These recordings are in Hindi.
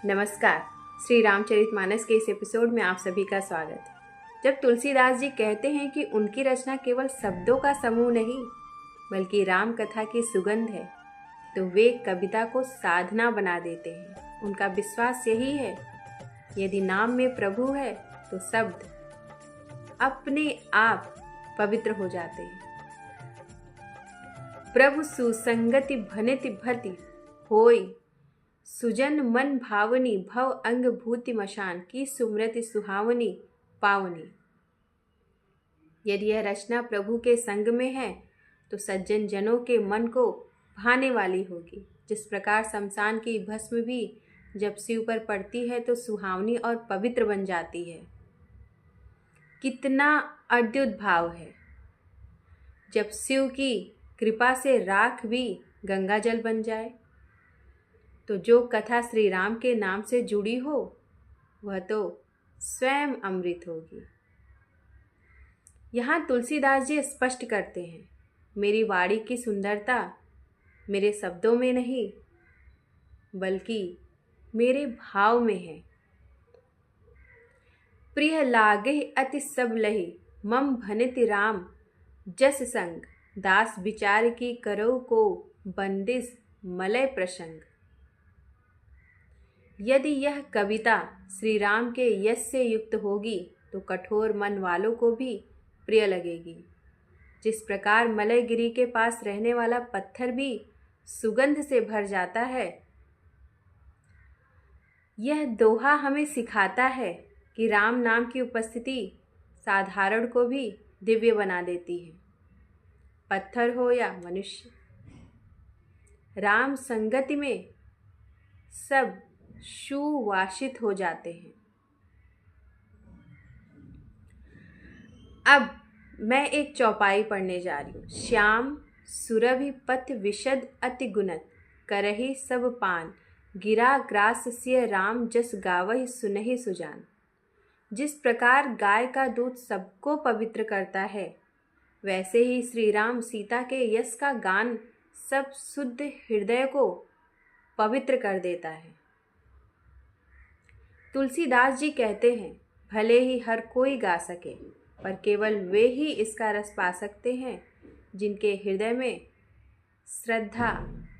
नमस्कार। श्री रामचरितमानस के इस एपिसोड में आप सभी का स्वागत है। जब तुलसीदास जी कहते हैं कि उनकी रचना केवल शब्दों का समूह नहीं बल्कि राम कथा की सुगंध है, तो वे कविता को साधना बना देते हैं। उनका विश्वास यही है, यदि नाम में प्रभु है तो शब्द अपने आप पवित्र हो जाते हैं। प्रभु सुसंगति भनिति भति होय, सुजन मन भावनी भव अंग भूति मशान की सुमृति सुहावनी पावनी। यदि यह रचना प्रभु के संग में है तो सज्जन जनों के मन को भाने वाली होगी। जिस प्रकार शमशान की भस्म भी जब शिव पर पड़ती है तो सुहावनी और पवित्र बन जाती है। कितना अद्भुत भाव है। जब शिव की कृपा से राख भी गंगा जल बन जाए तो जो कथा श्री राम के नाम से जुड़ी हो वह तो स्वयं अमृत होगी। यहाँ तुलसीदास जी स्पष्ट करते हैं, मेरी वाणी की सुंदरता मेरे शब्दों में नहीं बल्कि मेरे भाव में है। प्रिय लागे अति सब लही मम भनिति राम जस संग, दास विचार की करो को बंदिश मलय प्रसंग। यदि यह कविता श्री राम के यश से युक्त होगी तो कठोर मन वालों को भी प्रिय लगेगी। जिस प्रकार मलयगिरी के पास रहने वाला पत्थर भी सुगंध से भर जाता है, यह दोहा हमें सिखाता है कि राम नाम की उपस्थिति साधारण को भी दिव्य बना देती है, पत्थर हो या मनुष्य। राम संगति में सब सुवासित हो जाते हैं। अब मैं एक चौपाई पढ़ने जा रही हूँ। श्याम सुरभि पथ विशद अति गुणत, करहि सब पान गिरा ग्रास सिय राम जस गावहि सुनहि सुजान। जिस प्रकार गाय का दूध सबको पवित्र करता है, वैसे ही श्री राम सीता के यश का गान सब शुद्ध हृदय को पवित्र कर देता है। तुलसीदास जी कहते हैं, भले ही हर कोई गा सके पर केवल वे ही इसका रस पा सकते हैं जिनके हृदय में श्रद्धा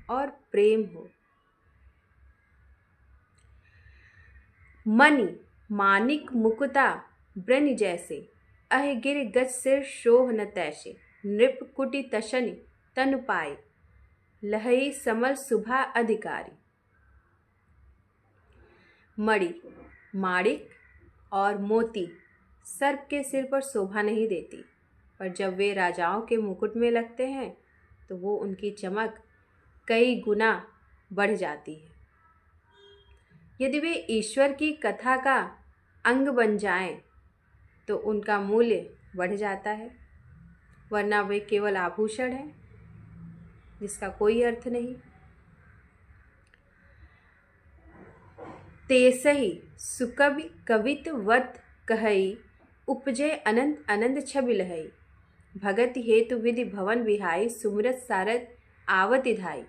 और प्रेम हो। मणि मानिक मुकुता ब्रन जैसे, अह गिर गज सिर शोह न तैसे। नृप कुटी तशन तन पाए, लहई समल सुभा अधिकारी। मणि माणिक और मोती सर्प के सिर पर शोभा नहीं देती, पर जब वे राजाओं के मुकुट में लगते हैं तो वो उनकी चमक कई गुना बढ़ जाती है। यदि वे ईश्वर की कथा का अंग बन जाएं तो उनका मूल्य बढ़ जाता है, वरना वे केवल आभूषण हैं जिसका कोई अर्थ नहीं। तेसहि सुकवि कवित वत कहई, उपजे अनंत आनंद छवि लहई। भगत हेतु विधि भवन विहाई, सुमरत सारद आवति धाई।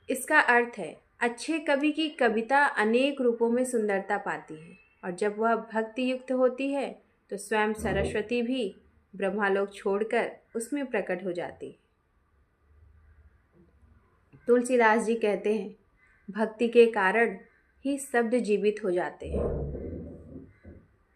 इसका अर्थ है, अच्छे कवि की कविता अनेक रूपों में सुंदरता पाती है और जब वह भक्ति युक्त होती है तो स्वयं सरस्वती भी ब्रह्मालोक छोड़कर उसमें प्रकट हो जाती है। तुलसीदास जी कहते हैं, भक्ति के कारण ही शब्द जीवित हो जाते हैं।